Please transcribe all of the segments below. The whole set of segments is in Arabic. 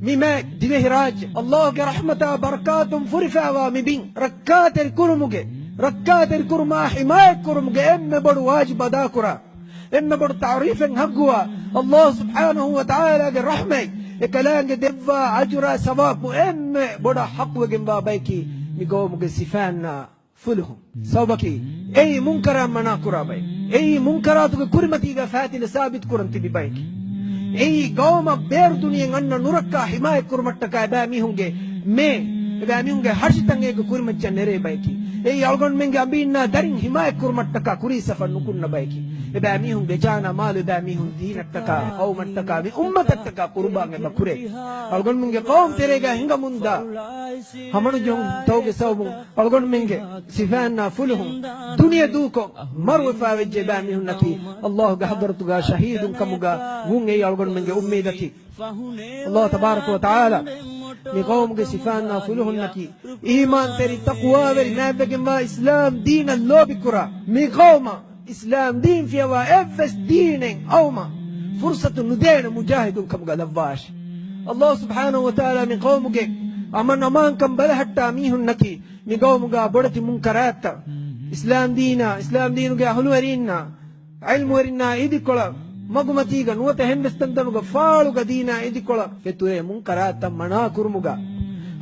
مما ديهراج الله كرحمة بركات فرفا ومبين ركات الكرمجة ركات الكرما حماية كرمجة بدو واجب أدا كرا بدو تعريف حقوا الله سبحانه وتعالى الرحمة كلام دفا أجرا ثواب بدو حق وجنبا بيكي ميقوم صفانا فلهم سوبكي أي منكر منا كرا باي أي منكرات كرمتي فاتل ثابت كرنتي ببايكي أي قوم بير دنيا عنا نوركا حماية كرمتك أبامي هونجي أبامي هونجي هرش تانجي كرمت جنري بايكي أي ألغن منجا بينا دارين حماية كرمتك كوري سفر نكون بايكي أبامي هونجي جانا مال أبامي هون دينك أو منتك أمتك قربان بكوري ألغن منجا قوم تريجا هنگا مندا همانو جون توجي سوبون ألغن منجا سفانا فلهم دنيا دوكو مرو فاوجي أبامي هون نكي الله حضرتك شهيد كموجا وونجي ألغن منجا أميدتي الله تبارك وتعالى لقوم صفانا فلهم نكي إيمان تري تقوى ورنابك ما إسلام دين الله بكرة مقوم إسلام دين في وافس دين أوما فرصة ندين مجاهد كمغا لفاش الله سبحانه وتعالى من قومك أمان كم بلحتا ميهن نكي من قومك بدت منكرات إسلام دينك أهل ورينا علم ورينا إيدي كلا مغمتيغا نوت هندستندنوغا فالوغا دينا إيدي كلا فتوري منكرات منا كرمغا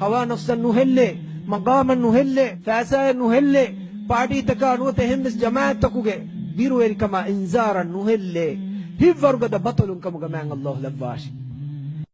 هوا نفسا نهلي مقاما نهلي فاسايا نهلي پارٹی تکا نوت هندس جماعت تکوغے بیرو كما انذارا نهلي هيفرغا دا بطلون كمغا مان الله لباش